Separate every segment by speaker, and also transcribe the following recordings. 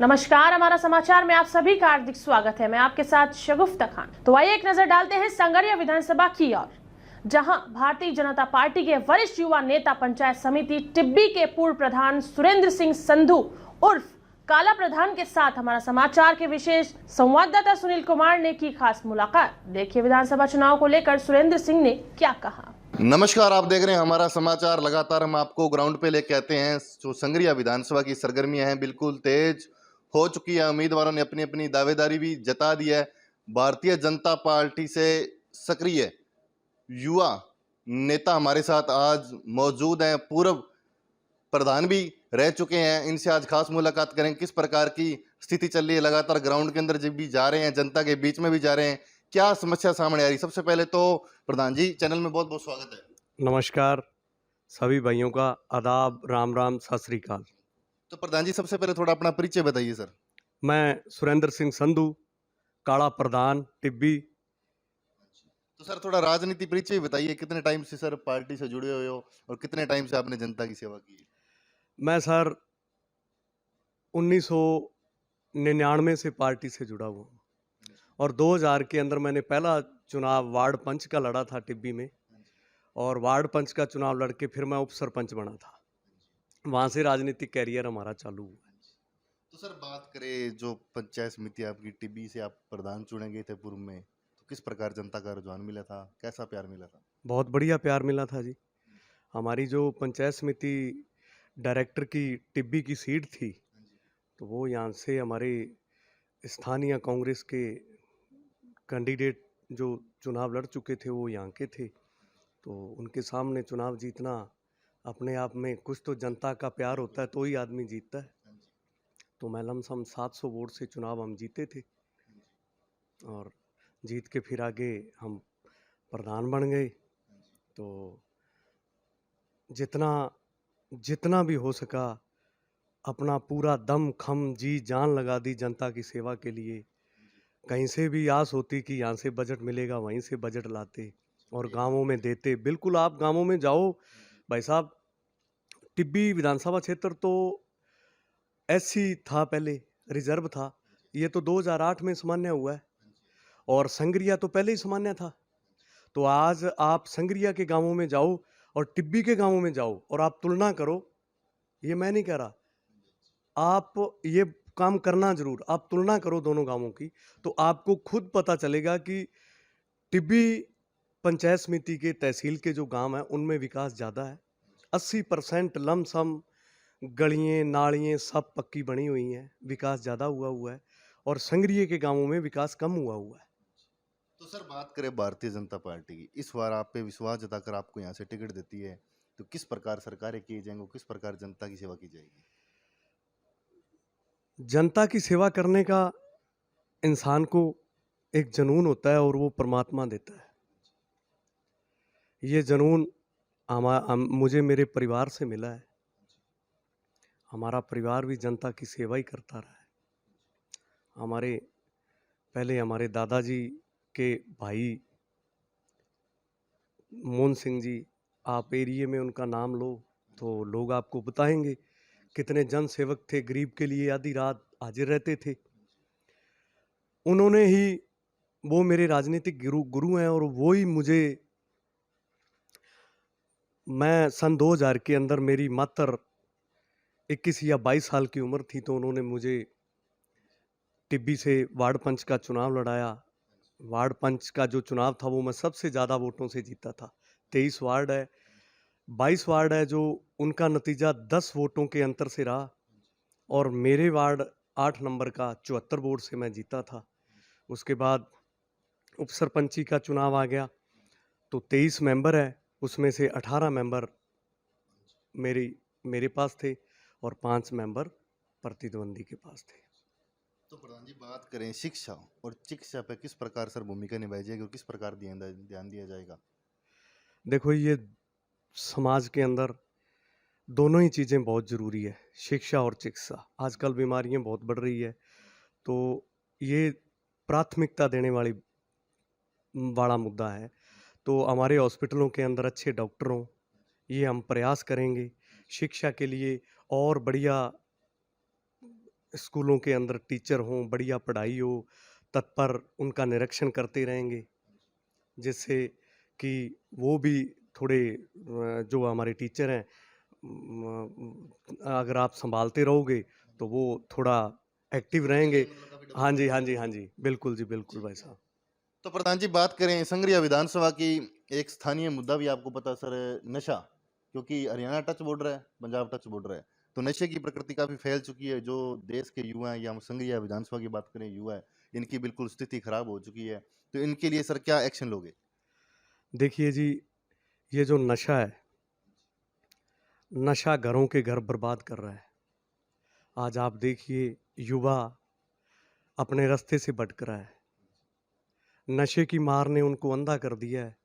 Speaker 1: नमस्कार, हमारा समाचार में आप सभी का हार्दिक स्वागत है। मैं आपके साथ शगुफ्ता खान। तो आइए एक नजर डालते हैं संगरिया विधानसभा की ओर, जहां भारतीय जनता पार्टी के वरिष्ठ युवा नेता पंचायत समिति टिब्बी के पूर्व प्रधान सुरेंद्र सिंह संधू उर्फ काला प्रधान के साथ हमारा समाचार के विशेष संवाददाता सुनील कुमार ने की खास मुलाकात। देखिए विधानसभा चुनाव को लेकर सुरेंद्र सिंह ने क्या कहा।
Speaker 2: नमस्कार, आप देख रहे हैं हमारा समाचार। लगातार हम आपको ग्राउंड पे लेके आते हैं। जो संगरिया विधानसभा की सरगर्मियां हैं बिल्कुल तेज हो चुकी है। उम्मीदवारों ने अपनी अपनी दावेदारी भी जता दी है। भारतीय जनता पार्टी से सक्रिय युवा नेता हमारे साथ आज मौजूद हैं। पूर्व प्रधान भी रह चुके हैं। इनसे आज खास मुलाकात करें, किस प्रकार की स्थिति चल रही है। लगातार ग्राउंड के अंदर जब भी जा रहे हैं, जनता के बीच में भी जा रहे हैं, क्या समस्या सामने आ रही। सबसे पहले तो प्रधान जी, चैनल में बहुत बहुत स्वागत है।
Speaker 3: नमस्कार, सभी भाइयों का आदाब, राम राम, सत श्री अकाल।
Speaker 2: तो प्रधान जी, सबसे पहले थोड़ा अपना परिचय बताइए सर।
Speaker 3: मैं सुरेंद्र सिंह संधू, काला प्रधान, टिब्बी।
Speaker 2: तो सर थोड़ा राजनीति परिचय बताइए। कितने टाइम से सर पार्टी से जुड़े हुए हो और कितने टाइम से आपने जनता की सेवा की है।
Speaker 3: मैं सर 1999 से पार्टी से जुड़ा हुआ हूँ और 2000 के अंदर मैंने पहला चुनाव वार्ड पंच का लड़ा था टिब्बी में, और वार्ड पंच का चुनाव लड़के फिर मैं उप सरपंच बना था। वहाँ से राजनीतिक कैरियर हमारा चालू हुआ।
Speaker 2: तो सर बात करें, जो पंचायत समिति आपकी टिब्बी से आप प्रधान चुने गए थे पूर्व में, तो किस प्रकार जनता का रुझान मिला था, कैसा प्यार मिला था।
Speaker 3: बहुत बढ़िया प्यार मिला था जी। हमारी जो पंचायत समिति डायरेक्टर की टिब्बी की सीट थी, तो वो यहाँ से हमारे स्थानीय कांग्रेस के कैंडिडेट जो चुनाव लड़ चुके थे वो यहाँ के थे, तो उनके सामने चुनाव जीतना अपने आप में कुछ तो जनता का प्यार होता है तो ही आदमी जीतता है। तो मैं लमसम 700 वोट से चुनाव हम जीते थे और जीत के फिर आगे हम प्रधान बन गए। तो जितना भी हो सका अपना पूरा दम खम जी जान लगा दी जनता की सेवा के लिए। कहीं से भी आस होती कि यहाँ से बजट मिलेगा, वहीं से बजट लाते और गांवों में देते। बिल्कुल आप गांवों में जाओ भाई साहब, टिब्बी विधानसभा क्षेत्र तो एससी था, पहले रिजर्व था। ये तो 2008 में सामान्य हुआ है और संगरिया तो पहले ही सामान्य था। तो आज आप संगरिया के गांवों में जाओ और टिब्बी के गांवों में जाओ और आप तुलना करो। ये मैं नहीं कह रहा, आप ये काम करना जरूर, आप तुलना करो दोनों गांवों की, तो आपको खुद पता चलेगा कि टिब्बी पंचायत समिति के तहसील के जो गांव हैं उनमें विकास ज़्यादा है। 80% लमसम गलियाँ नालियाँ सब पक्की बनी हुई हैं, विकास ज़्यादा हुआ है और संगरिया के गांवों में विकास कम हुआ है।
Speaker 2: तो सर बात करें भारतीय जनता पार्टी की, इस बार आप पे विश्वास जताकर आपको यहाँ से टिकट देती है, तो किस प्रकार सरकारें की जाएंगी, किस प्रकार जनता की सेवा की जाएगी।
Speaker 3: जनता की सेवा करने का इंसान को एक जुनून होता है और वो परमात्मा देता है। ये जुनून मुझे मेरे परिवार से मिला है। हमारा परिवार भी जनता की सेवा ही करता रहा है। पहले हमारे दादाजी के भाई मोहन सिंह जी, आप एरिए में उनका नाम लो तो लोग आपको बताएंगे कितने जन सेवक थे, गरीब के लिए आधी रात हाजिर रहते थे। उन्होंने ही, वो मेरे राजनीतिक गुरु हैं और वो ही मैं सन 2000 के अंदर मेरी मात्र 21 या 22 साल की उम्र थी, तो उन्होंने मुझे टिब्बी से वार्ड पंच का चुनाव लड़ाया। वार्ड पंच का जो चुनाव था वो मैं सबसे ज़्यादा वोटों से जीता था। 23 वार्ड है, 22 वार्ड है, जो उनका नतीजा 10 वोटों के अंतर से रहा और मेरे वार्ड 8 नंबर का 74 वोट से मैं जीता था। उसके बाद उप सरपंची का चुनाव आ गया तो 23 मेंबर है, उसमें से 18 मेंबर मेरे पास थे और 5 मेंबर प्रतिद्वंदी के पास थे।
Speaker 2: तो प्रधान जी बात करें शिक्षा और चिकित्सा पे, किस प्रकार सर भूमिका निभाई जाएगी और किस प्रकार ध्यान दिया जाएगा।
Speaker 3: देखो, ये समाज के अंदर दोनों ही चीज़ें बहुत ज़रूरी है, शिक्षा और चिकित्सा। आजकल बीमारियां बहुत बढ़ रही है, तो ये प्राथमिकता देने वाला मुद्दा है। तो हमारे हॉस्पिटलों के अंदर अच्छे डॉक्टर हों, ये हम प्रयास करेंगे। शिक्षा के लिए और बढ़िया स्कूलों के अंदर टीचर हों, बढ़िया पढ़ाई हो, तत्पर उनका निरीक्षण करते रहेंगे, जिससे कि वो भी थोड़े जो हमारे टीचर हैं, अगर आप संभालते रहोगे तो वो थोड़ा एक्टिव रहेंगे। हाँ जी, हाँ जी, हाँ जी, बिल्कुल जी, बिल्कुल भाई साहब।
Speaker 2: तो प्रधान जी बात करें संग्रिया विधानसभा की, एक स्थानीय मुद्दा भी आपको पता सर, नशा, क्योंकि हरियाणा टच बॉर्डर है, पंजाब टच बॉर्डर है, तो नशे की प्रकृति काफी फैल चुकी है। जो देश के युवा हैं, या हम संग्रिया विधानसभा की बात करें युवा है, इनकी बिल्कुल स्थिति खराब हो चुकी है। तो इनके लिए सर क्या एक्शन लोगे?
Speaker 3: देखिए जी, ये जो नशा है, नशा घरों के घर बर्बाद कर रहा है। आज आप देखिए, युवा अपने रास्ते से भटक रहा है। नशे की मार ने उनको अंधा कर दिया है।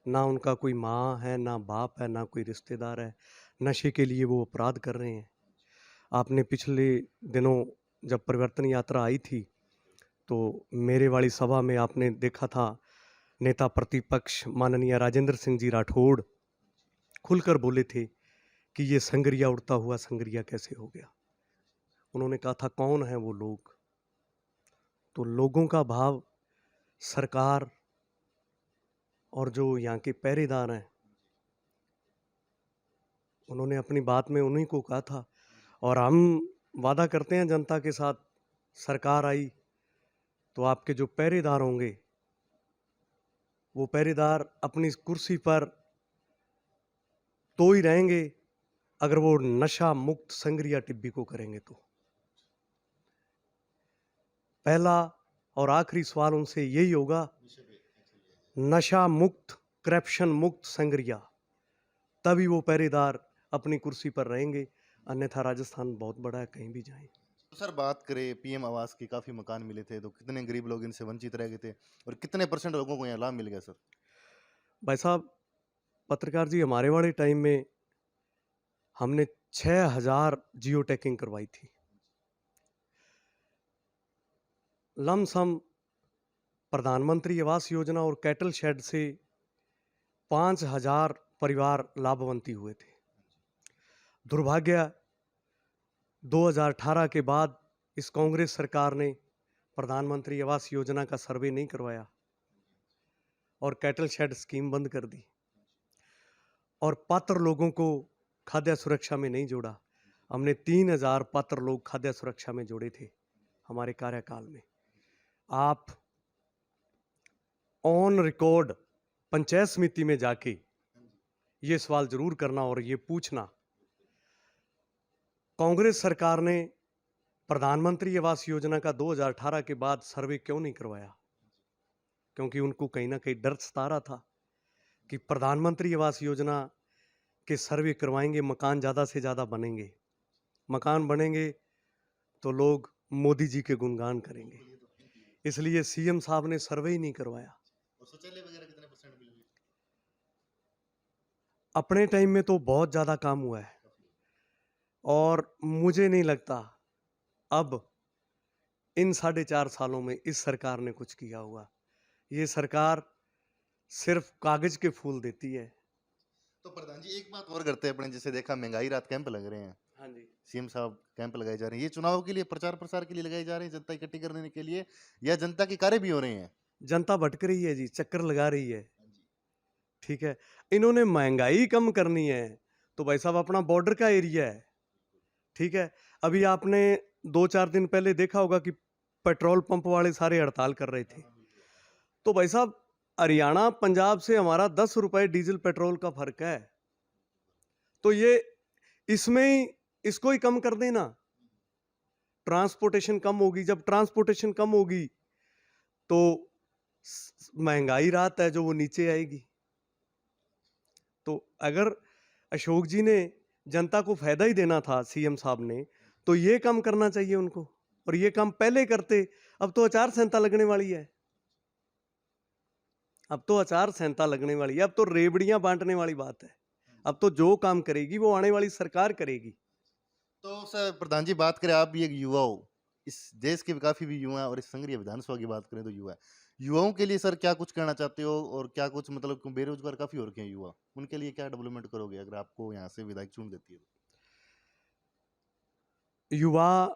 Speaker 3: ना उनका कोई माँ है, ना बाप है, ना कोई रिश्तेदार है। नशे के लिए वो अपराध कर रहे हैं। आपने पिछले दिनों जब परिवर्तन यात्रा आई थी, तो मेरे वाली सभा में आपने देखा था, नेता प्रतिपक्ष माननीय राजेंद्र सिंह जी राठौड़ खुलकर बोले थे कि ये संगरिया उड़ता हुआ संगरिया कैसे हो गया। उन्होंने कहा था कौन है वो लोग। तो लोगों का भाव, सरकार और जो यहाँ के पहरेदार हैं, उन्होंने अपनी बात में उन्हीं को कहा था। और हम वादा करते हैं जनता के साथ, सरकार आई तो आपके जो पहरेदार होंगे, वो पहरेदार अपनी कुर्सी पर तो ही रहेंगे अगर वो नशा मुक्त संग्रिया टिब्बी को करेंगे। तो पहला और आखिरी सवाल उनसे यही होगा, नशा मुक्त, करप्शन मुक्त संग्रिया, तभी वो पहरेदार अपनी कुर्सी पर रहेंगे। अन्यथा राजस्थान बहुत बड़ा है, कहीं भी जाएं।
Speaker 2: तो सर बात करें पीएम आवास की, काफी मकान मिले थे, तो कितने गरीब लोग इनसे वंचित रह गए थे और कितने परसेंट लोगों को यहाँ लाभ मिल गया सर?
Speaker 3: भाई साहब, पत्रकार जी, हमारे वाले टाइम में हमने 6000 जियो टैगिंग करवाई थी। लमसम प्रधानमंत्री आवास योजना और कैटल शेड से 5000 परिवार लाभवंती हुए थे। दुर्भाग्य 2018 के बाद इस कांग्रेस सरकार ने प्रधानमंत्री आवास योजना का सर्वे नहीं करवाया और कैटल शेड स्कीम बंद कर दी और पात्र लोगों को खाद्य सुरक्षा में नहीं जोड़ा। हमने 3000 पात्र लोग खाद्य सुरक्षा में जोड़े थे हमारे कार्यकाल में। आप ऑन रिकॉर्ड पंचायत समिति में जाके ये सवाल जरूर करना और ये पूछना, कांग्रेस सरकार ने प्रधानमंत्री आवास योजना का 2018 के बाद सर्वे क्यों नहीं करवाया? क्योंकि उनको कहीं ना कहीं डर सता रहा था कि प्रधानमंत्री आवास योजना के सर्वे करवाएंगे, मकान ज़्यादा से ज़्यादा बनेंगे, मकान बनेंगे तो लोग मोदी जी के गुणगान करेंगे। इसलिए सीएम साहब ने सर्वे ही नहीं करवाया।
Speaker 2: और शौचालय वगैरह कितने परसेंट मिल गए?
Speaker 3: अपने टाइम में तो बहुत ज़्यादा काम हुआ है और मुझे नहीं लगता अब इन 4.5 सालों में इस सरकार ने कुछ किया हुआ। ये सरकार सिर्फ कागज के फूल देती है।
Speaker 2: तो प्रधान जी एक बात और करते हैं अपने, जैसे देखा महंगाई रात कैंप लग रहे हैं,
Speaker 3: हाँ जी।
Speaker 2: सीएम साहब कैंप लगाए जा रहे हैं, ये चुनाव के लिए प्रचार प्रसार के लिए लगाए जा रहे हैं, जनता इकट्ठी करने के लिए, या जनता के कार्य भी हो रहे हैं?
Speaker 3: जनता भटक रही है जी, चक्कर लगा रही है। ठीक है, इन्होंने महंगाई कम करनी है तो भाई साहब अपना बॉर्डर का एरिया है। ठीक है, अभी आपने 2-4 दिन पहले देखा होगा कि पेट्रोल पंप वाले सारे हड़ताल कर रहे थे। तो भाई साहब, हरियाणा पंजाब से हमारा 10 रुपए डीजल पेट्रोल का फर्क है, तो ये इसमें ही इसको ही कम कर देना। ट्रांसपोर्टेशन कम होगी, जब ट्रांसपोर्टेशन कम होगी तो महंगाई रात है जो वो नीचे आएगी। तो अगर अशोक जी ने जनता को फायदा ही देना था, सीएम साहब ने, तो ये काम करना चाहिए उनको, और ये काम पहले करते। अब तो आचार संहिता लगने वाली है, अब तो आचार संहिता लगने वाली है, अब तो रेवड़ियां बांटने वाली बात है। अब तो जो काम करेगी वो आने वाली सरकार करेगी।
Speaker 2: तो सर प्रधान जी बात करें, आप भी एक युवा हो, इस देश के काफी भी युवा हैं, और इस संग्रिया विधानसभा की बात करें तो युवा है, युवाओं के लिए सर क्या कुछ कहना चाहते हो, और क्या कुछ मतलब बेरोजगार काफी हो रखे हैं युवा, उनके लिए क्या डेवलपमेंट करोगे अगर आपको यहाँ से विधायक चुन देती है?
Speaker 3: युवा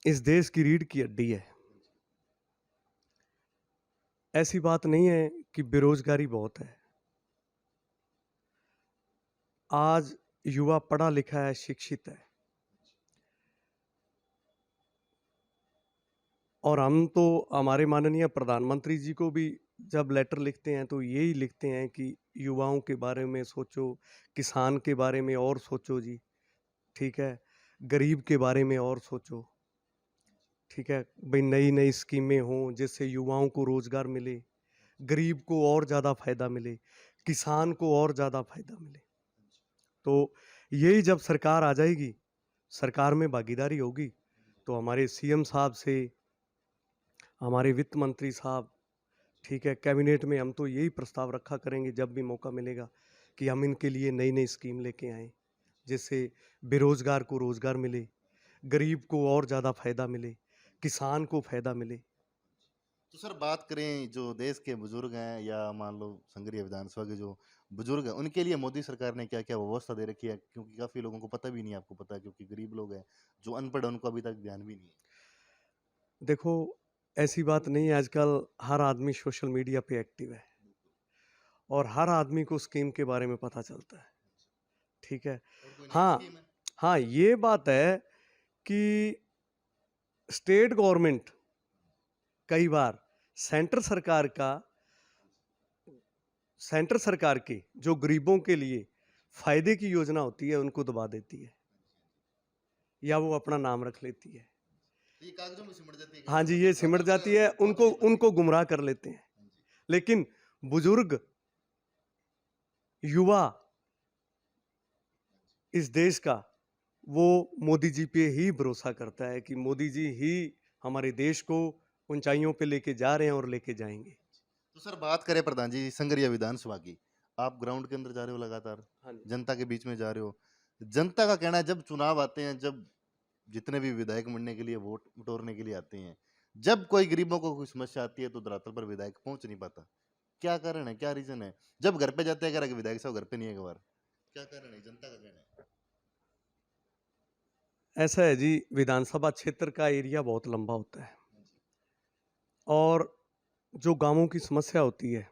Speaker 3: इस देश की रीढ़ की हड्डी है। ऐसी बात नहीं है कि बेरोजगारी बहुत है। आज युवा पढ़ा लिखा है, शिक्षित है, और हम तो हमारे माननीय प्रधानमंत्री जी को भी जब लेटर लिखते हैं तो यही लिखते हैं कि युवाओं के बारे में सोचो, किसान के बारे में और सोचो जी, ठीक है, गरीब के बारे में और सोचो, ठीक है भाई, नई नई स्कीमें हों जिससे युवाओं को रोजगार मिले, गरीब को और ज़्यादा फायदा मिले, किसान को और ज़्यादा फायदा मिले। तो यही जब सरकार आ जाएगी, सरकार में भागीदारी होगी, तो हमारे सीएम साहब से, हमारे वित्त मंत्री साहब, ठीक है, कैबिनेट में हम तो यही प्रस्ताव रखा करेंगे जब भी मौका मिलेगा कि हम इनके लिए नई नई स्कीम लेके आएँ, जिससे बेरोजगार को रोजगार मिले, गरीब को और ज़्यादा फायदा मिले, किसान को फायदा मिले।
Speaker 2: तो सर बात करें जो देश के बुजुर्ग हैं या मान लो संघीय विधानसभा के जो बुजुर्ग हैं, उनके लिए मोदी सरकार ने क्या क्या व्यवस्था दे रखी है, क्योंकि काफी लोगों को पता भी नहीं है, आपको पता है, क्योंकि गरीब लोग हैं जो अनपढ़ हैं उनको अभी तक ध्यान भी नहीं है।
Speaker 3: देखो, ऐसी बात नहीं है, आजकल हर आदमी सोशल मीडिया पे एक्टिव है और हर आदमी को स्कीम के बारे में पता चलता है, ठीक है।
Speaker 2: और कोई नई
Speaker 3: हाँ,
Speaker 2: स्कीम है?
Speaker 3: हाँ, ये बात है कि स्टेट गवर्नमेंट कई बार सेंटर सरकार का, सेंटर सरकार के जो गरीबों के लिए फायदे की योजना होती है उनको दबा देती है या वो अपना नाम रख लेती है।
Speaker 2: ये कागजों में सिमट जाती है।
Speaker 3: हाँ जी, ये सिमट जाती है, उनको गुमराह कर लेते हैं। लेकिन बुजुर्ग, युवा इस देश का, वो मोदी जी पे ही भरोसा करता है कि मोदी जी ही हमारे देश को ऊंचाइयों पे लेके जा रहे हैं और लेके जाएंगे।
Speaker 2: तो सर बात करें प्रधान जी संघीय विधानसभा की, आप ग्राउंड के अंदर जा रहे हो लगातार,
Speaker 3: हाँ जी।
Speaker 2: जनता के बीच में जा रहे हो, जनता का कहना है जब चुनाव आते हैं, जब जितने भी विधायक बनने के लिए वोट बटोरने के लिए आते हैं, जब कोई गरीबों को कोई समस्या आती है तो धरातल पर विधायक पहुंच नहीं पाता, क्या कारण है, क्या रीजन है? जब घर पे जाते हैं कह रहा कि विधायक साहब घर पे नहीं है, एक बार क्या कारण है, जनता का कहना है?
Speaker 3: ऐसा है जी, विधानसभा क्षेत्र का एरिया बहुत लंबा होता है और जो गांवों की समस्या होती है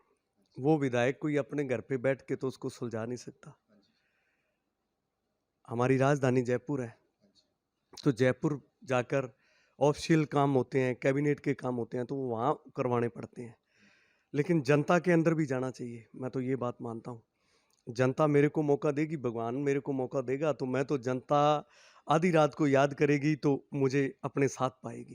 Speaker 3: वो विधायक कोई अपने घर पे बैठ के तो उसको सुलझा नहीं सकता। हमारी राजधानी जयपुर है, तो जयपुर जाकर ऑफिशियल काम होते हैं, कैबिनेट के काम होते हैं, तो वो वहाँ करवाने पड़ते हैं। लेकिन जनता के अंदर भी जाना चाहिए, मैं तो ये बात मानता हूँ। जनता मेरे को मौका देगी, भगवान मेरे को मौका देगा, तो मैं तो जनता आधी रात को याद करेगी तो मुझे अपने साथ पाएगी।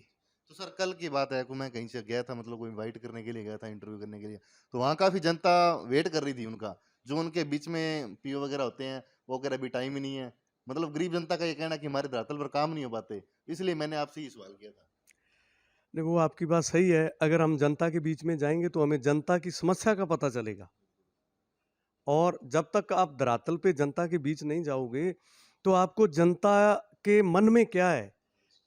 Speaker 2: तो सर कल की बात है कि मैं कहीं से गया था, मतलब कोई इनवाइट करने के लिए गया था, इंटरव्यू करने के लिए, तो वहाँ काफी जनता वेट कर रही थी उनका, जो उनके बीच में पीओ वगैरह होते हैं वो कह रहे अभी टाइम ही नहीं है, मतलब गरीब जनता का ये कहना कि हमारे धरातल पर काम नहीं हो पाते, इसलिए मैंने आपसे ये सवाल किया था।
Speaker 3: देखो, आपकी बात सही है, अगर हम जनता के बीच में जाएंगे तो हमें जनता की समस्या का पता चलेगा, और जब तक आप धरातल पे जनता के बीच नहीं जाओगे तो आपको जनता के मन में क्या है,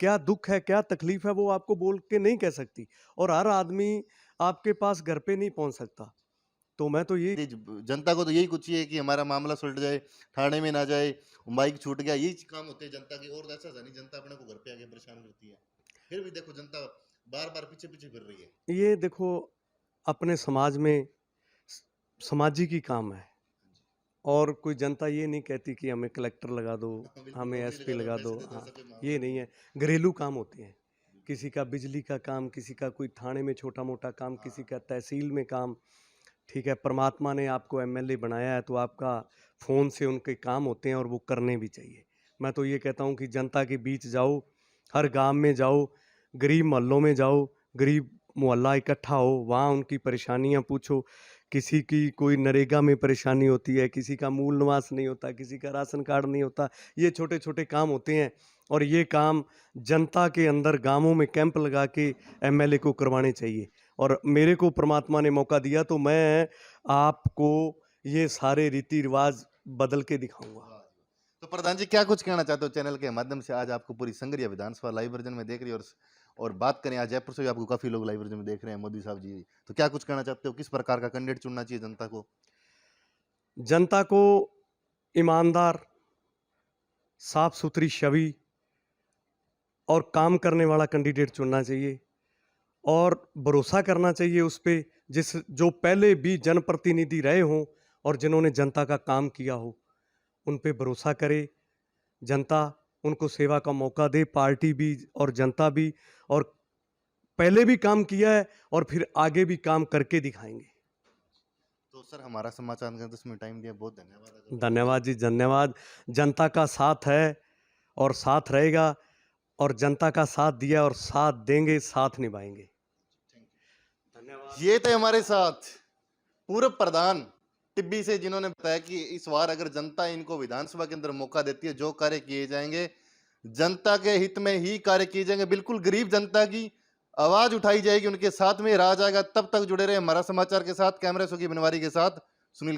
Speaker 3: क्या दुख है, क्या तकलीफ है, वो आपको बोल के नहीं कह सकती, और हर आदमी आपके पास घर पे नहीं पहुंच सकता। तो मैं तो ये
Speaker 2: जनता को तो यही कुछ चाहिए कि हमारा मामला सुलझ जाए, थाने में ना जाए, बाइक छूट गया, यही काम होते हैं जनता के, और ऐसा नहीं जनता अपने को घर पे आके परेशान करती है, फिर भी देखो जनता बार बार पीछे पीछे फिर रही है।
Speaker 3: ये देखो, अपने समाज में सामाजिक ही काम है, और कोई जनता ये नहीं कहती कि हमें कलेक्टर लगा दो, हमें एसपी लगा दो, हाँ, ये नहीं है। घरेलू काम होते हैं, किसी का बिजली का काम, किसी का कोई थाने में छोटा मोटा काम, किसी का तहसील में काम, ठीक है। परमात्मा ने आपको एमएलए बनाया है तो आपका फ़ोन से उनके काम होते हैं और वो करने भी चाहिए। मैं तो ये कहता हूँ कि जनता के बीच जाओ, हर गांव में जाओ, गरीब मोहल्लों में जाओ, गरीब मोहल्ला इकट्ठा हो, वहाँ उनकी परेशानियाँ पूछो। किसी की कोई नरेगा में परेशानी होती है, किसी का मूल निवास नहीं होता, किसी का राशन कार्ड नहीं होता, ये छोटे छोटे काम होते हैं, और ये काम जनता के अंदर गांवों में कैंप लगा के एमएलए को करवाने चाहिए। और मेरे को परमात्मा ने मौका दिया तो मैं आपको ये सारे रीति रिवाज बदल के दिखाऊंगा।
Speaker 2: तो प्रधान जी क्या कुछ कहना चाहते हो चैनल के माध्यम से, आज आपको पूरी संघीय विधानसभा लाइव वर्जन में देख रही है, और बात करें आज जयपुर से भी आपको काफी लोग लाइव वर्जन में देख रहे हैं मोदी साहब जी, तो क्या कुछ कहना चाहते हो, किस प्रकार का कैंडिडेट चुनना चाहिए जनता को?
Speaker 3: जनता को ईमानदार, साफ सुथरी छवि और काम करने वाला कैंडिडेट चुनना चाहिए और भरोसा करना चाहिए उस पे जो पहले भी जनप्रतिनिधि रहे हों और जिन्होंने जनता का काम किया हो, उन पे भरोसा करे। जनता उनको सेवा का मौका दे, पार्टी भी और जनता भी, और पहले भी काम किया है और फिर आगे भी काम करके दिखाएंगे।
Speaker 2: तो सर हमारा समाचार का 10 मिनट टाइम दिया, बहुत धन्यवाद।
Speaker 3: धन्यवाद जी, धन्यवाद। जनता का साथ है और साथ रहेगा, और जनता का साथ दिया और साथ देंगे, साथ निभाएंगे। धन्यवाद।
Speaker 2: ये थे हमारे साथ पूर्व प्रधान टिब्बी से, जिन्होंने बताया कि इस बार अगर जनता इनको विधानसभा के अंदर मौका देती है, जो कार्य किए जाएंगे जनता के हित में ही कार्य किए जाएंगे। बिल्कुल गरीब जनता की आवाज उठाई जाएगी, उनके साथ में रहा जाएगा। तब तक जुड़े रहे हमारा समाचार के साथ। कैमरे सुखी बनवारी के साथ